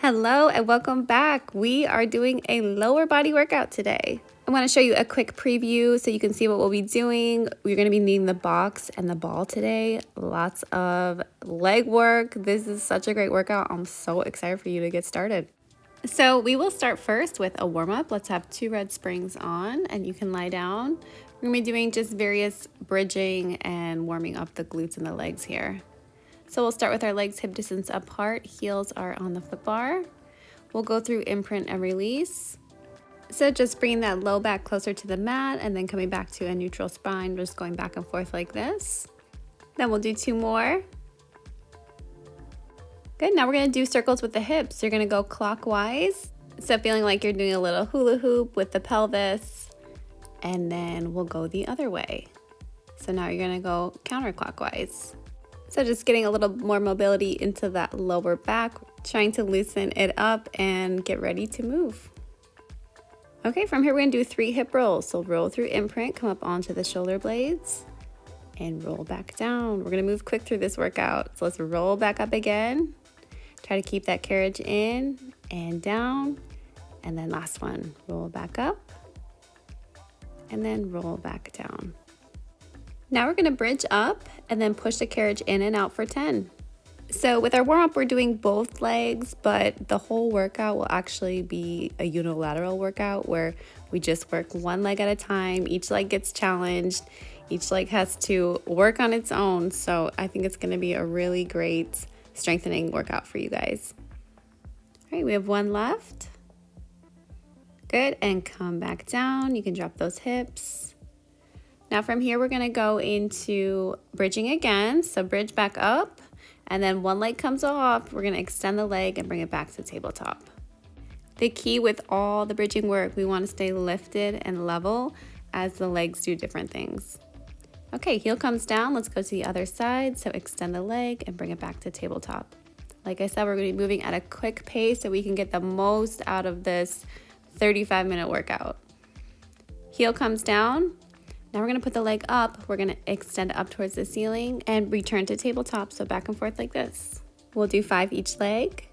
Hello and welcome back. We are doing a lower body workout today. I want to show you a quick preview so you can see what we'll be doing. We're going to be needing the box and the ball today. Lots of leg work. This is such a great workout. I'm so excited for you to get started. So we will start first with a warm up. Let's have 2 red springs on and you can lie down. We're going to be doing just various bridging and warming up the glutes and the legs here. So we'll start with our legs hip distance apart, heels are on the foot bar. We'll go through imprint and release. So just bringing that low back closer to the mat and then coming back to a neutral spine, just going back and forth like this. Then we'll do 2 more. Good, now we're gonna do circles with the hips. You're gonna go clockwise. So feeling like you're doing a little hula hoop with the pelvis. And then we'll go the other way. So now you're gonna go counterclockwise. So just getting a little more mobility into that lower back, trying to loosen it up and get ready to move. Okay, from here we're gonna do 3 hip rolls. So roll through imprint, come up onto the shoulder blades and roll back down. We're gonna move quick through this workout. So let's roll back up again. Try to keep that carriage in and down. And then last one, roll back up and then roll back down. Now we're gonna bridge up and then push the carriage in and out for 10. So with our warm up, we're doing both legs, but the whole workout will actually be a unilateral workout where we just work one leg at a time. Each leg gets challenged. Each leg has to work on its own. So I think it's gonna be a really great strengthening workout for you guys. All right, we have 1 left. Good, and come back down. You can drop those hips. Now from here, we're gonna go into bridging again. So bridge back up, and then one leg comes off. We're gonna extend the leg and bring it back to tabletop. The key with all the bridging work, we wanna stay lifted and level as the legs do different things. Okay, heel comes down. Let's go to the other side. So extend the leg and bring it back to tabletop. Like I said, we're gonna be moving at a quick pace so we can get the most out of this 35-minute workout. Heel comes down. Now we're gonna put the leg up, we're gonna extend up towards the ceiling and return to tabletop, so back and forth like this. We'll do 5 each leg.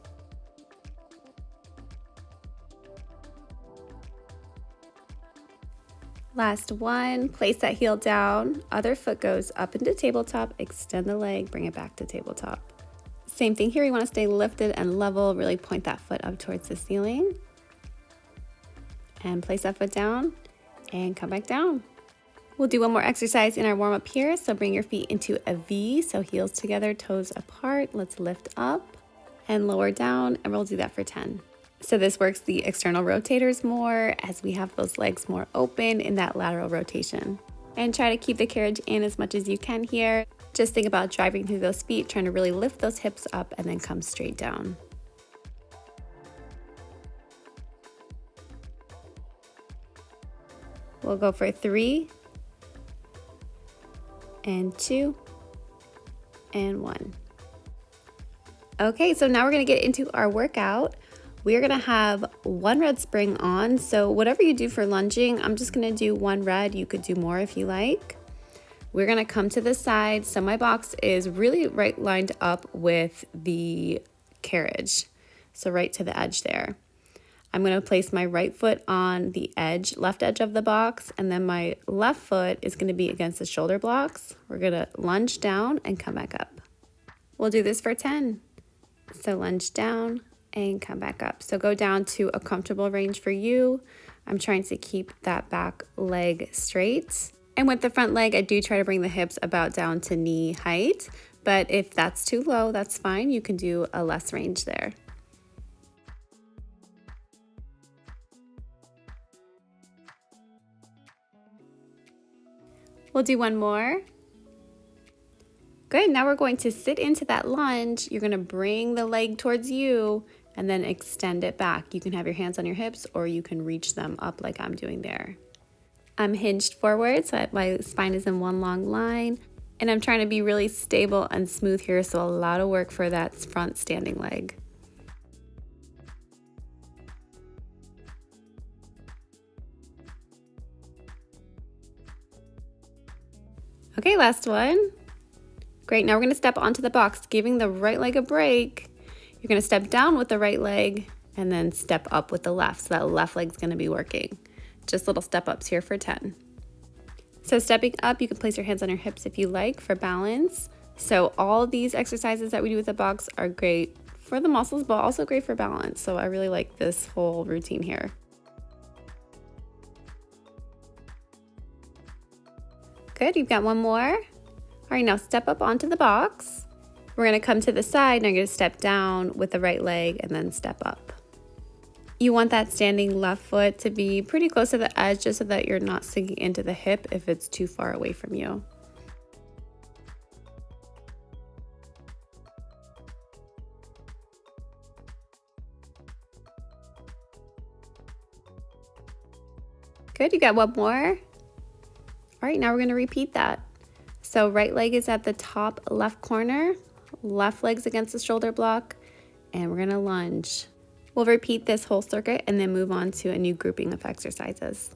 Last one, place that heel down, other foot goes up into tabletop, extend the leg, bring it back to tabletop. Same thing here, you wanna stay lifted and level, really point that foot up towards the ceiling. And place that foot down and come back down. We'll do one more exercise in our warm up here. So bring your feet into a V, so heels together, toes apart. Let's lift up and lower down, and we'll do that for 10. So this works the external rotators more as we have those legs more open in that lateral rotation. And try to keep the carriage in as much as you can here. Just think about driving through those feet, trying to really lift those hips up and then come straight down. We'll go for 3, and 2, and 1. Okay, so now we're gonna get into our workout. We're gonna have 1 red spring on. So whatever you do for lunging, I'm just gonna do 1 red. You could do more if you like. We're gonna come to the side. So my box is really right lined up with the carriage. So right to the edge there. I'm gonna place my right foot on the edge, left edge of the box, and then my left foot is gonna be against the shoulder blocks. We're gonna lunge down and come back up. We'll do this for 10. So lunge down and come back up. So go down to a comfortable range for you. I'm trying to keep that back leg straight. And with the front leg, I do try to bring the hips about down to knee height, but if that's too low, that's fine. You can do a less range there. We'll do 1 more. Good, now we're going to sit into that lunge. You're gonna bring the leg towards you and then extend it back. You can have your hands on your hips or you can reach them up like I'm doing there. I'm hinged forward so that my spine is in one long line, and I'm trying to be really stable and smooth here, so a lot of work for that front standing leg. Okay, last one. Great, now we're gonna step onto the box, giving the right leg a break. You're gonna step down with the right leg and then step up with the left. So that left leg's gonna be working. Just little step ups here for 10. So stepping up, you can place your hands on your hips if you like for balance. So all of these exercises that we do with the box are great for the muscles, but also great for balance. So I really like this whole routine here. Good, you've got one more. All right, now step up onto the box. We're gonna come to the side and I'm gonna step down with the right leg and then step up. You want that standing left foot to be pretty close to the edge just so that you're not sinking into the hip if it's too far away from you. Good, you got one more. All right, now we're gonna repeat that. So right leg is at the top left corner, left leg's against the shoulder block, and we're gonna lunge. We'll repeat this whole circuit and then move on to a new grouping of exercises.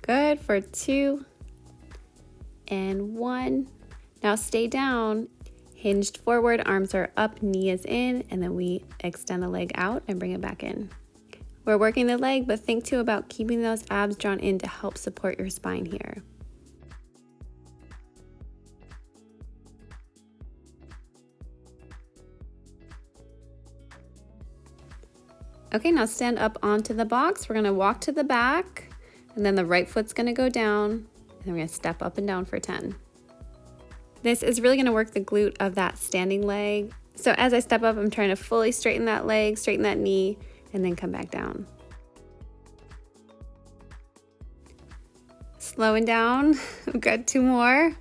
Good for 2 and 1. Now stay down, hinged forward, arms are up, knee is in, and then we extend the leg out and bring it back in. We're working the leg, but think too about keeping those abs drawn in to help support your spine here. Okay, now stand up onto the box. We're gonna walk to the back, and then the right foot's gonna go down, and then we're gonna step up and down for 10. This is really gonna work the glute of that standing leg. So as I step up, I'm trying to fully straighten that leg, straighten that knee, and then come back down. Slowing down, we've got 2 more. All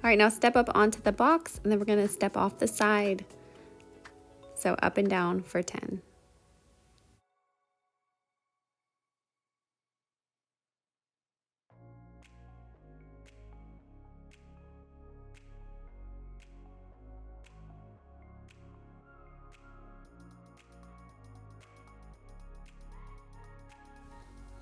right, now step up onto the box, and then we're gonna step off the side. So up and down for 10.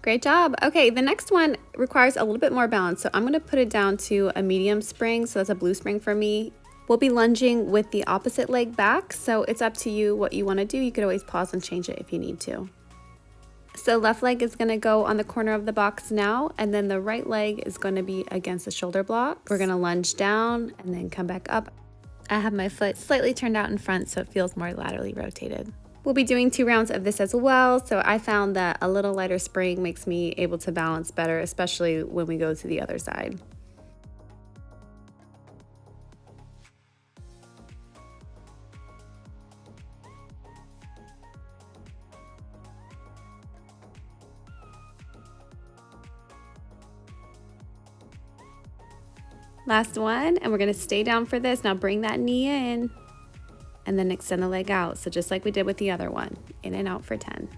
Great job. Okay, the next one requires a little bit more balance. So I'm gonna put it down to a medium spring. So that's a blue spring for me. We'll be lunging with the opposite leg back. So it's up to you what you wanna do. You could always pause and change it if you need to. So left leg is gonna go on the corner of the box now, and then the right leg is gonna be against the shoulder block. We're gonna lunge down and then come back up. I have my foot slightly turned out in front so it feels more laterally rotated. We'll be doing 2 rounds of this as well, so I found that a little lighter spring makes me able to balance better, especially when we go to the other side. Last one, and we're gonna stay down for this. Now bring that knee in, and then extend the leg out. So just like we did with the other one, in and out for 10.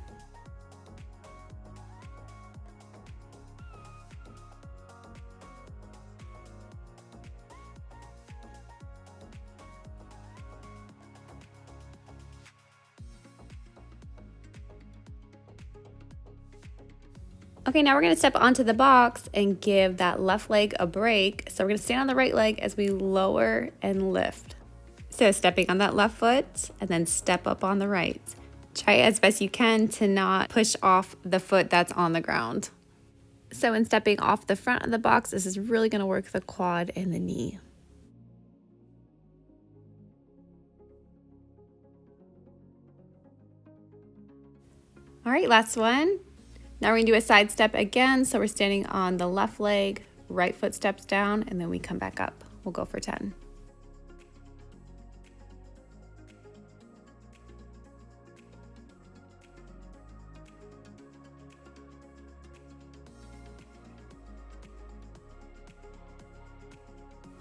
Okay, now we're gonna step onto the box and give that left leg a break. So we're gonna stand on the right leg as we lower and lift. So stepping on that left foot and then step up on the right. Try as best you can to not push off the foot that's on the ground. So in stepping off the front of the box, this is really gonna work the quad and the knee. All right, last one. Now we're gonna do a side step again. So we're standing on the left leg, right foot steps down, and then we come back up. We'll go for 10.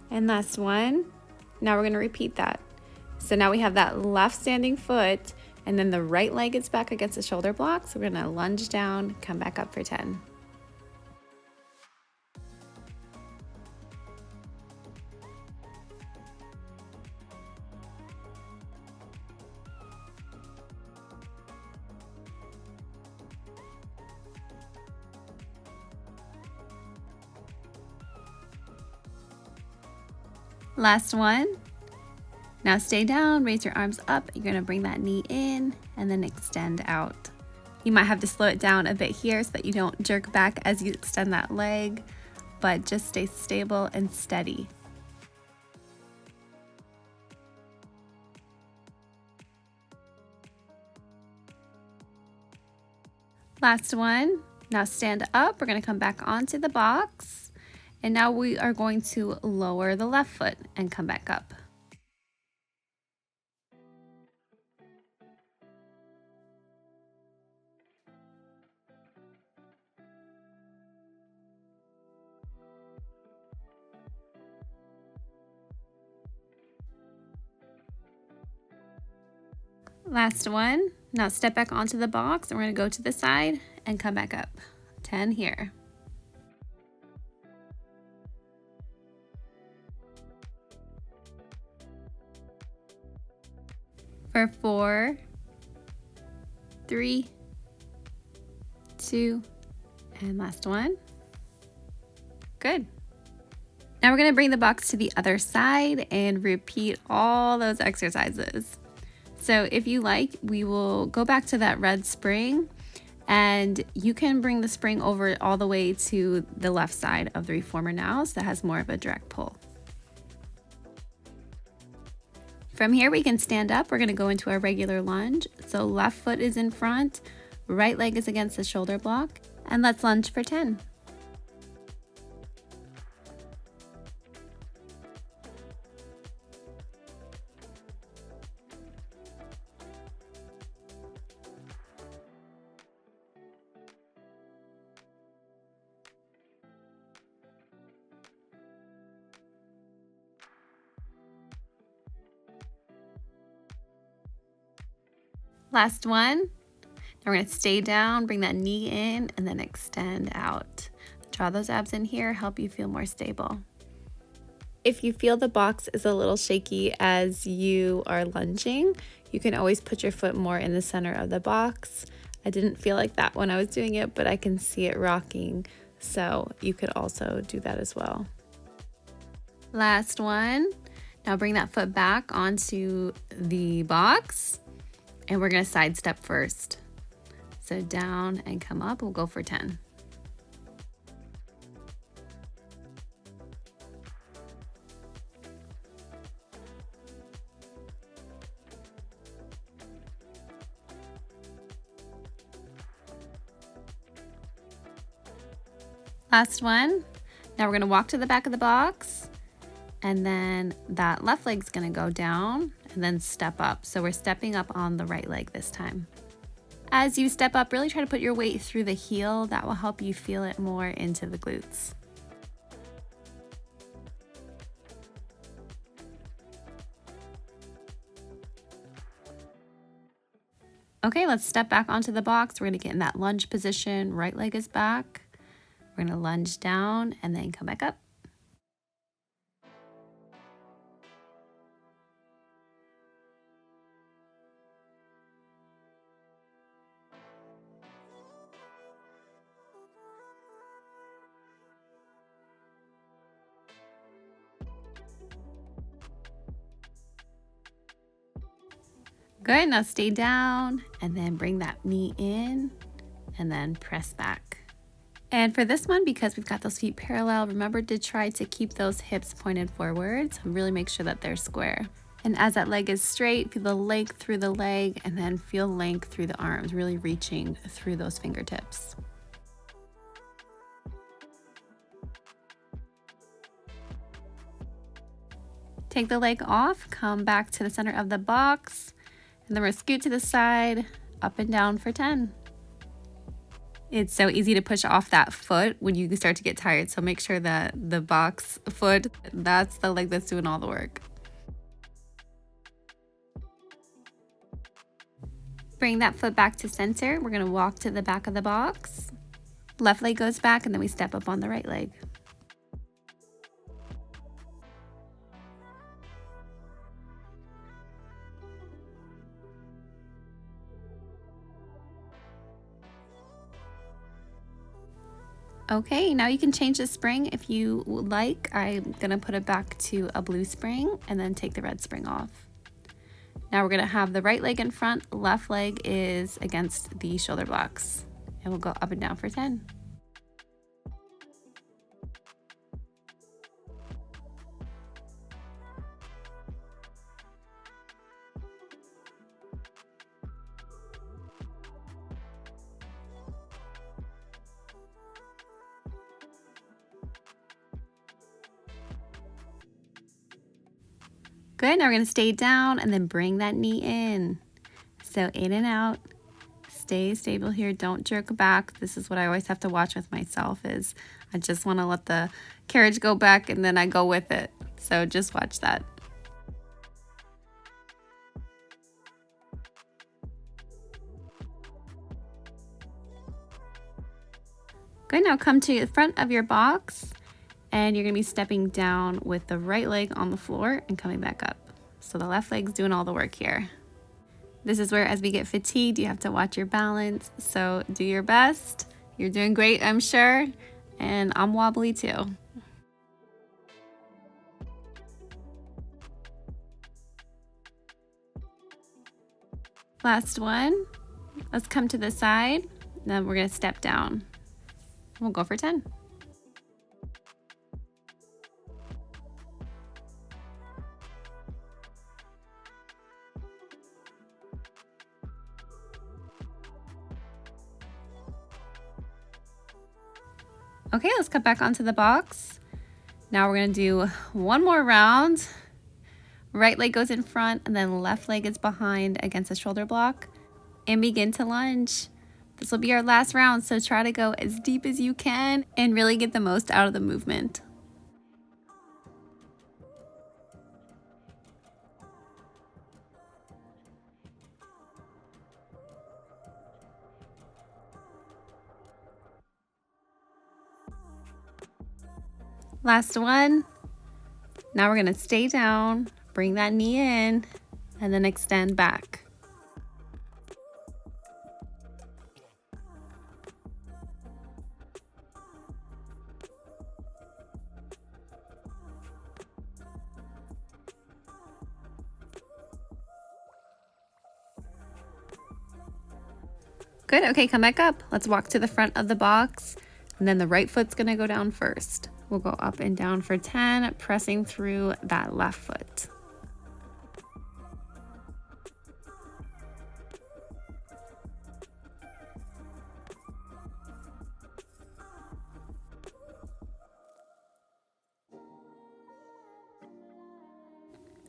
And last one. Now we're gonna repeat that. So now we have that left standing foot, and then the right leg is back against the shoulder block. So we're gonna lunge down, come back up for 10. Last one. Now stay down, raise your arms up. You're gonna bring that knee in and then extend out. You might have to slow it down a bit here so that you don't jerk back as you extend that leg, but just stay stable and steady. Last one. Now stand up. We're gonna come back onto the box. And now we are going to lower the left foot and come back up. Last one. Now step back onto the box and we're going to go to the side and come back up. 10 here. For 4, 3, 2, and last one. Good. Now we're going to bring the box to the other side and repeat all those exercises. So if you like, we will go back to that red spring and you can bring the spring over all the way to the left side of the reformer now, so that has more of a direct pull. From here we can stand up. We're going to go into a regular lunge. So left foot is in front, right leg is against the shoulder block, and let's lunge for 10. Last one. Now we're going to stay down, bring that knee in, and then extend out. Draw those abs in here, help you feel more stable. If you feel the box is a little shaky as you are lunging, you can always put your foot more in the center of the box. I didn't feel like that when I was doing it, but I can see it rocking, so you could also do that as well. Last one. Now bring that foot back onto the box. And we're gonna side step first. So down and come up, we'll go for 10. Last one. Now we're gonna walk to the back of the box and then that left leg's gonna go down and then step up. So we're stepping up on the right leg this time. As you step up, really try to put your weight through the heel. That will help you feel it more into the glutes. Okay, let's step back onto the box. We're gonna get in that lunge position. Right leg is back. We're gonna lunge down and then come back up. Good, now stay down and then bring that knee in and then press back. And for this one, because we've got those feet parallel, remember to try to keep those hips pointed forwards and really make sure that they're square. And as that leg is straight, feel the length through the leg and then feel length through the arms, really reaching through those fingertips. Take the leg off, come back to the center of the box, and then we're gonna scoot to the side, up and down for 10. It's so easy to push off that foot when you start to get tired, so make sure that the box foot, that's the leg that's doing all the work. Bring that foot back to center. We're gonna walk to the back of the box. Left leg goes back and then we step up on the right leg. Okay, now you can change the spring if you would like. I'm gonna put it back to a blue spring and then take the red spring off. Now we're gonna have the right leg in front, left leg is against the shoulder blocks. And we'll go up and down for 10. Good, now we're gonna stay down and then bring that knee in. So in and out, stay stable here, don't jerk back. This is what I always have to watch with myself is I just wanna let the carriage go back and then I go with it. So just watch that. Good, now come to the front of your box and you're gonna be stepping down with the right leg on the floor and coming back up. So the left leg's doing all the work here. This is where as we get fatigued, you have to watch your balance. So do your best. You're doing great, I'm sure. And I'm wobbly too. Last one. Let's come to the side. Then we're gonna step down. We'll go for 10. Okay, let's cut back onto the box. Now we're gonna do one more round. Right leg goes in front and then left leg is behind against the shoulder block and begin to lunge. This will be our last round, so try to go as deep as you can and really get the most out of the movement. Last one. Now we're gonna stay down, bring that knee in, and then extend back. Good, okay, come back up. Let's walk to the front of the box, and then the right foot's gonna go down first. We'll go up and down for 10, pressing through that left foot.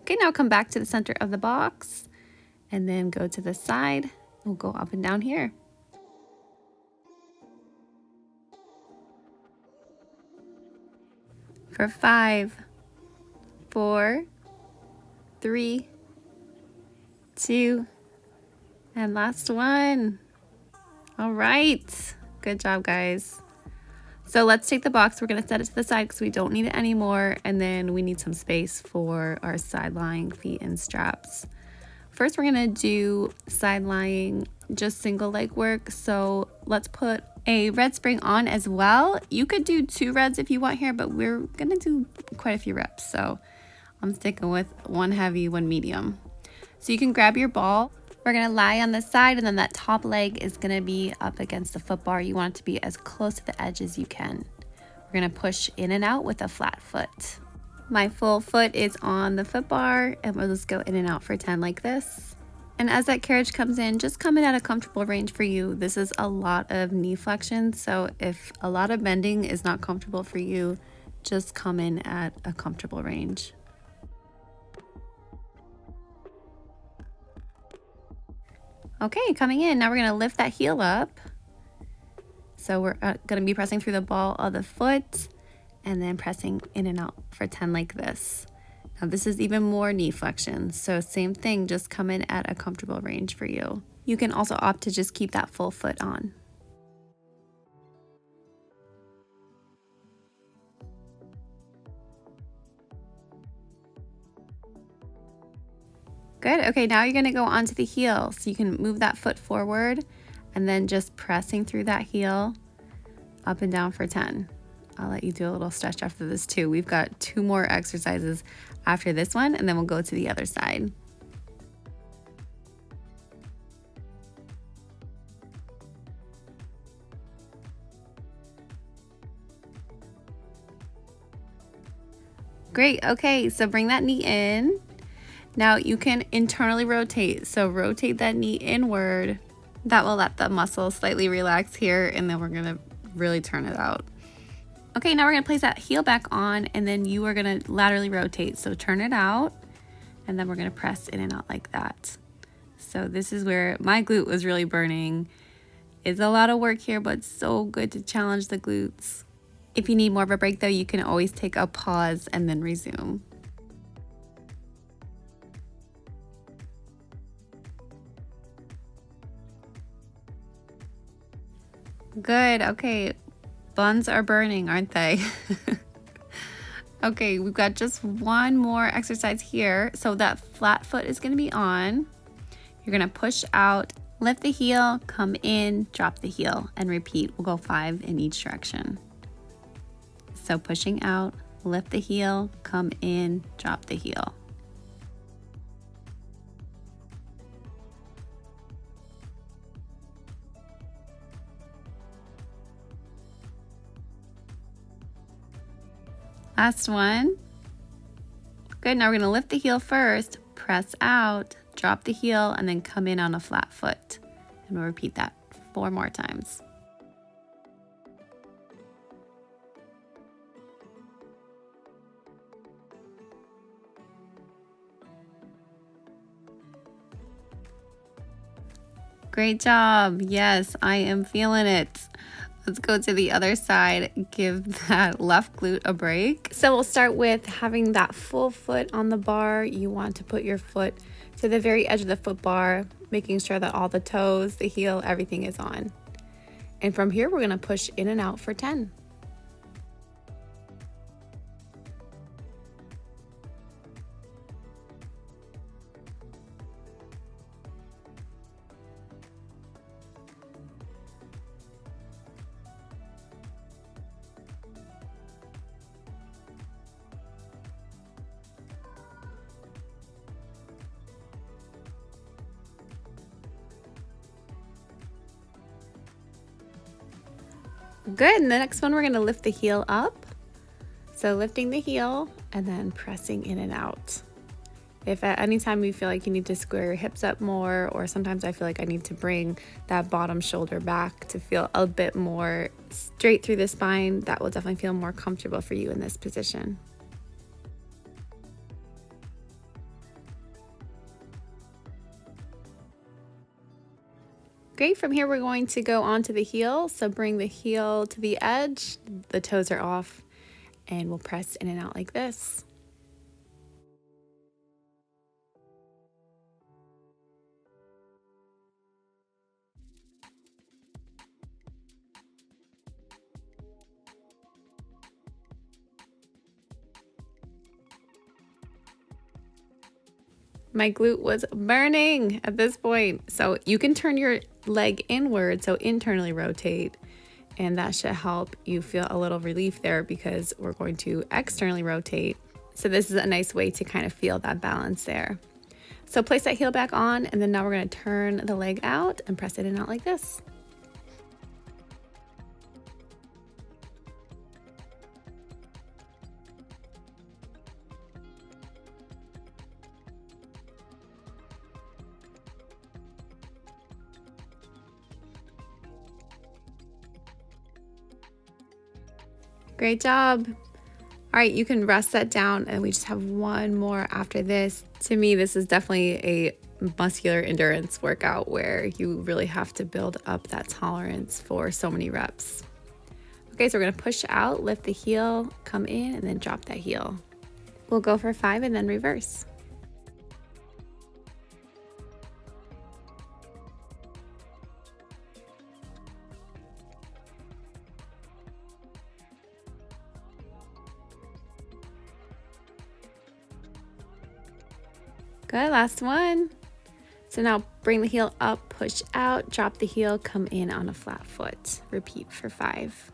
Okay, now come back to the center of the box and then go to the side. We'll go up and down here. For 5, 4, 3, 2, and last one. All right, good job, guys. So let's take the box. We're gonna set it to the side because we don't need it anymore. And then we need some space for our side lying feet and straps. First, we're gonna do side lying, just single leg work. So let's put a red spring on as well. You could do 2 reds if you want here, but we're gonna do quite a few reps. So I'm sticking with 1 heavy, 1 medium. So you can grab your ball. We're gonna lie on the side and then that top leg is gonna be up against the foot bar. You want it to be as close to the edge as you can. We're gonna push in and out with a flat foot. My full foot is on the foot bar and we'll just go in and out for 10 like this. And as that carriage comes in, just come in at a comfortable range for you. This is a lot of knee flexion, so if a lot of bending is not comfortable for you, just come in at a comfortable range. Okay, coming in, now we're gonna lift that heel up. So we're gonna be pressing through the ball of the foot and then pressing in and out for 10 like this. Now this is even more knee flexion, so same thing, just come in at a comfortable range for you. You can also opt to just keep that full foot on. Good, okay, now you're gonna go onto the heel. So you can move that foot forward and then just pressing through that heel. up and down for 10. I'll let you do a little stretch after this too. We've got 2 more exercises after this one, and then we'll go to the other side. Great, okay, so bring that knee in. Now you can internally rotate, so rotate that knee inward. That will let the muscle slightly relax here, and then we're gonna really turn it out. Okay, now we're gonna place that heel back on, and then you are gonna laterally rotate. So turn it out, and then we're gonna press in and out like that. So this is where my glute was really burning. It's a lot of work here, but it's so good to challenge the glutes. If you need more of a break though, you can always take a pause and then resume. Good, okay. Buns are burning, aren't they? Okay, we've got just one more exercise here. So that flat foot is gonna be on. You're gonna push out, lift the heel, come in, drop the heel, and repeat. We'll go 5 in each direction. So pushing out, lift the heel, come in, drop the heel. Last one. Good, now we're gonna lift the heel first, press out, drop the heel, and then come in on a flat foot. And we'll repeat that 4 more times. Great job. Yes, I am feeling it. Let's go to the other side. Give that left glute a break. So we'll start with having that full foot on the bar. You want to put your foot to the very edge of the foot bar, making sure that all the toes, the heel, everything is on. And from here, we're gonna push in and out for 10. Good, and the next one we're gonna lift the heel up. So lifting the heel and then pressing in and out. If at any time you feel like you need to square your hips up more, or sometimes I feel like I need to bring that bottom shoulder back to feel a bit more straight through the spine, that will definitely feel more comfortable for you in this position. Great, from here we're going to go onto the heel. So bring the heel to the edge, the toes are off, and we'll press in and out like this. My glute was burning at this point. So you can turn your leg inward, so internally rotate, and that should help you feel a little relief there because we're going to externally rotate. So this is a nice way to kind of feel that balance there. So place that heel back on, and then now we're gonna turn the leg out and press it in and out like this. Great job. All right, you can rest that down, and we just have one more after this. To me, this is definitely a muscular endurance workout where you really have to build up that tolerance for so many reps. Okay, so we're gonna push out, lift the heel, come in, and then drop that heel. We'll go for 5 and then reverse. Good, last one. So now bring the heel up, push out, drop the heel, come in on a flat foot. Repeat for 5.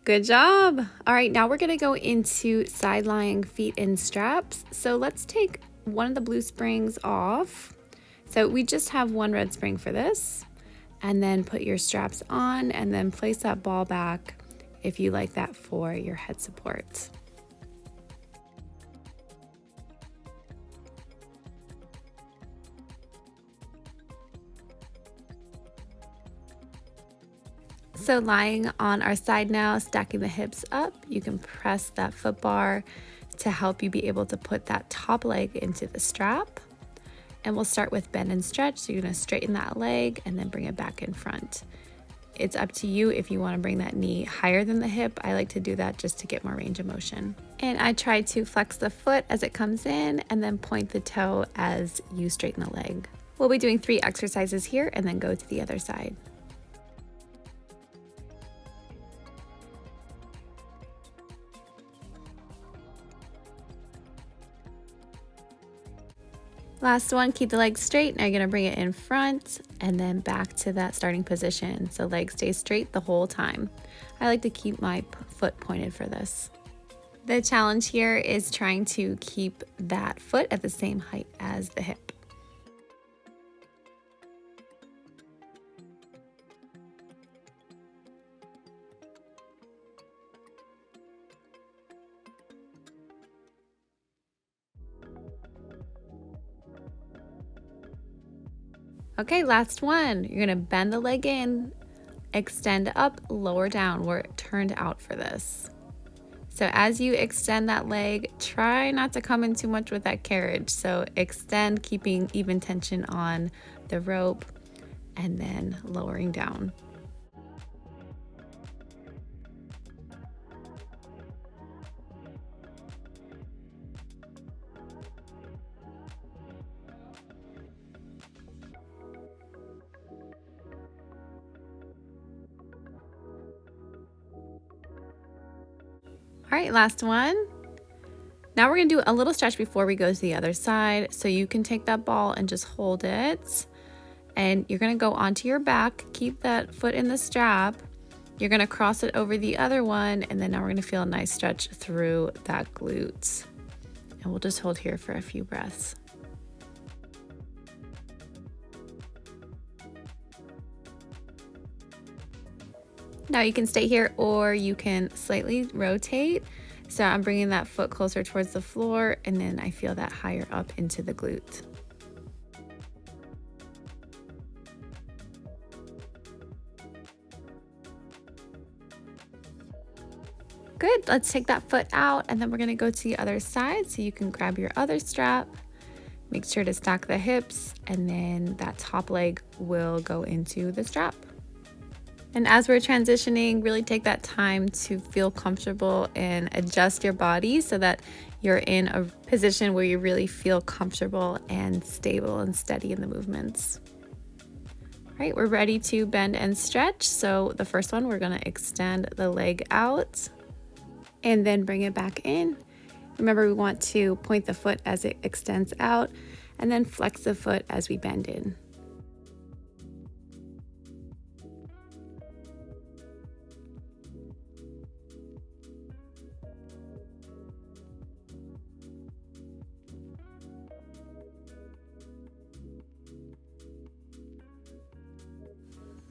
Good job. All right, now we're gonna go into side lying feet in straps. So let's take one of the blue springs off. So we just have one red spring for this. And then put your straps on and then place that ball back if you like that for your head support. So lying on our side now, stacking the hips up, you can press that foot bar to help you be able to put that top leg into the strap. And we'll start with bend and stretch. So you're gonna straighten that leg and then bring it back in front. It's up to you if you wanna bring that knee higher than the hip. I like to do that just to get more range of motion. And I try to flex the foot as it comes in and then point the toe as you straighten the leg. We'll be doing 3 exercises here and then go to the other side. Last one, keep the legs straight. Now you're gonna bring it in front and then back to that starting position. So legs stay straight the whole time. I like to keep my foot pointed for this. The challenge here is trying to keep that foot at the same height as the hip. Okay, last one. You're gonna bend the leg in, extend up, lower down. We're turned out for this. So as you extend that leg, try not to come in too much with that carriage. So extend, keeping even tension on the rope, and then lowering down. All right, last one. Now we're gonna do a little stretch before we go to the other side. So you can take that ball and just hold it. And you're gonna go onto your back, keep that foot in the strap. You're gonna cross it over the other one, and then now we're gonna feel a nice stretch through that glute. And we'll just hold here for a few breaths. Now you can stay here or you can slightly rotate. So I'm bringing that foot closer towards the floor and then I feel that higher up into the glute. Good, let's take that foot out and then we're gonna go to the other side so you can grab your other strap. Make sure to stack the hips and then that top leg will go into the strap. And as we're transitioning, really take that time to feel comfortable and adjust your body so that you're in a position where you really feel comfortable and stable and steady in the movements. All right, we're ready to bend and stretch. So the first one, we're gonna extend the leg out and then bring it back in. Remember, we want to point the foot as it extends out and then flex the foot as we bend in.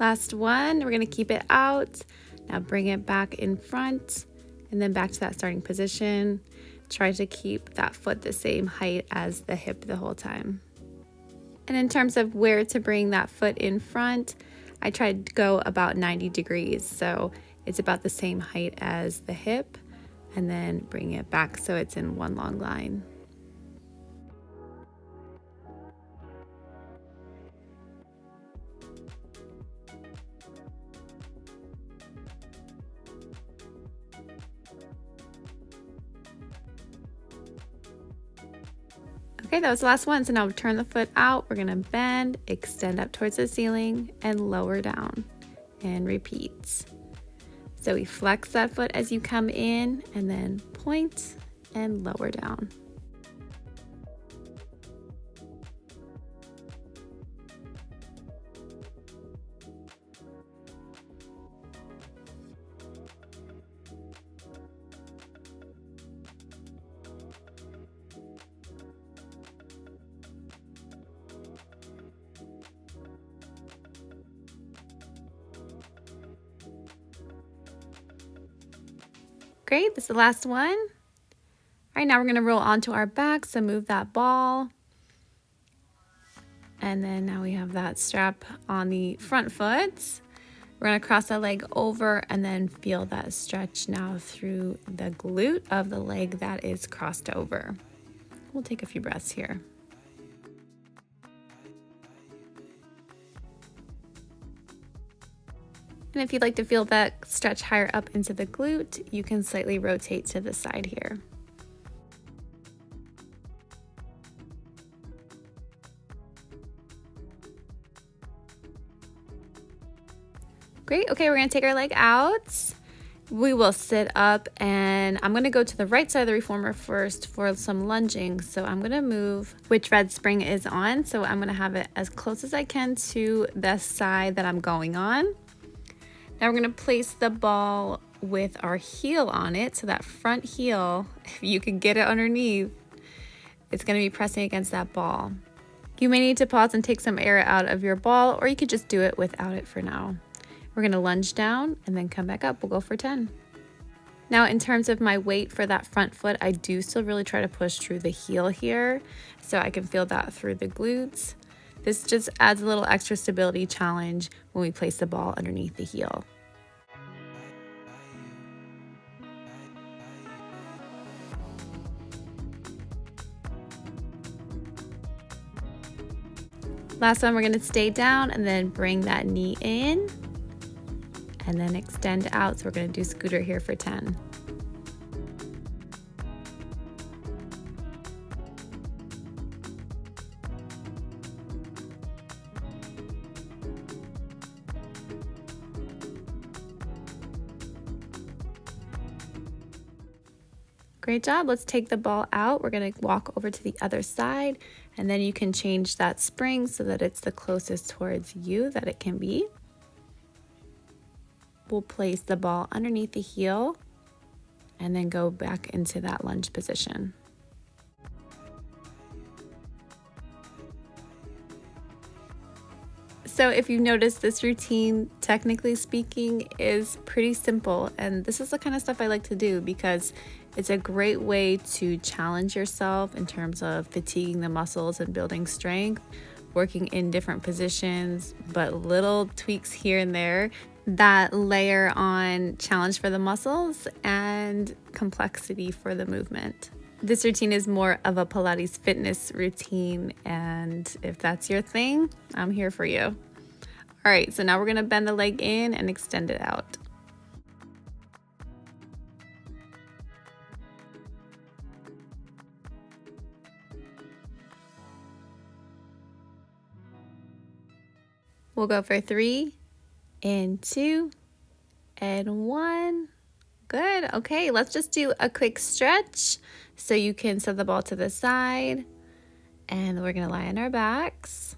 Last one, we're gonna keep it out. Now bring it back in front and then back to that starting position. Try to keep that foot the same height as the hip the whole time. And in terms of where to bring that foot in front, I tried to go about 90 degrees. So it's about the same height as the hip and then bring it back so it's in one long line. Okay, that was the last one. So now we turn the foot out. We're gonna bend, extend up towards the ceiling and lower down and repeat. So we flex that foot as you come in and then point and lower down. Great, this is the last one. All right, now we're gonna roll onto our back, so move that ball. And then now we have that strap on the front foot. We're gonna cross that leg over and then feel that stretch now through the glute of the leg that is crossed over. We'll take a few breaths here. And if you'd like to feel that stretch higher up into the glute, you can slightly rotate to the side here. Great, okay, we're gonna take our leg out. We will sit up and I'm gonna go to the right side of the reformer first for some lunging. So I'm gonna move which red spring is on. So I'm gonna have it as close as I can to the side that I'm going on. Now we're gonna place the ball with our heel on it. So that front heel, if you can get it underneath, it's gonna be pressing against that ball. You may need to pause and take some air out of your ball, or you could just do it without it for now. We're gonna lunge down and then come back up. We'll go for 10. Now in terms of my weight for that front foot, I do still really try to push through the heel here so I can feel that through the glutes. This just adds a little extra stability challenge when we place the ball underneath the heel. Last one, we're gonna stay down and then bring that knee in and then extend out. So we're gonna do scooter here for 10. Great job. Let's take the ball out. We're gonna walk over to the other side and then you can change that spring so that it's the closest towards you that it can be. We'll place the ball underneath the heel and then go back into that lunge position. So if you've noticed, this routine, technically speaking, is pretty simple. And this is the kind of stuff I like to do because it's a great way to challenge yourself in terms of fatiguing the muscles and building strength, working in different positions, but little tweaks here and there that layer on challenge for the muscles and complexity for the movement. This routine is more of a Pilates fitness routine, and if that's your thing, I'm here for you. All right, so now we're gonna bend the leg in and extend it out. We'll go for 3, and 2, and 1. Good. Okay, let's just do a quick stretch so you can set the ball to the side, and we're gonna lie on our backs.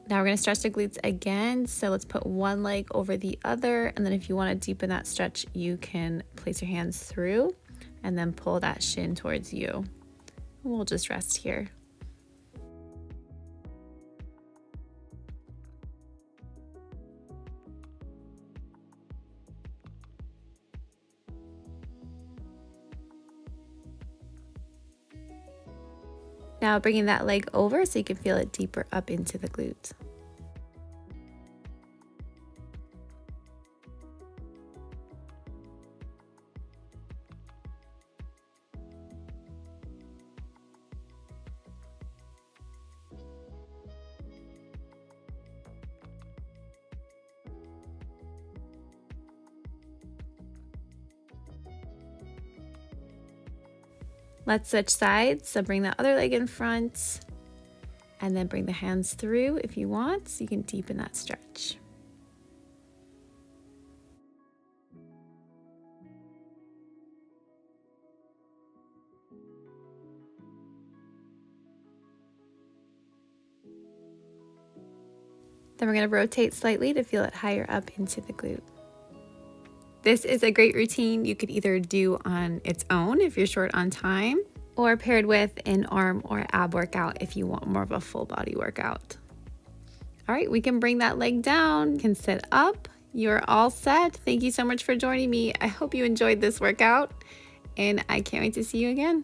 Now we're gonna stretch the glutes again. So let's put one leg over the other, and then if you wanna deepen that stretch, you can place your hands through and then pull that shin towards you. We'll just rest here. Now bringing that leg over so you can feel it deeper up into the glute. Let's switch sides. So bring that other leg in front and then bring the hands through if you want, so you can deepen that stretch. Then we're going to rotate slightly to feel it higher up into the glute. This is a great routine you could either do on its own if you're short on time, or paired with an arm or ab workout if you want more of a full body workout. All right, we can bring that leg down, you can sit up, You're all set. Thank you so much for joining me. I hope you enjoyed this workout, and I can't wait to see you again.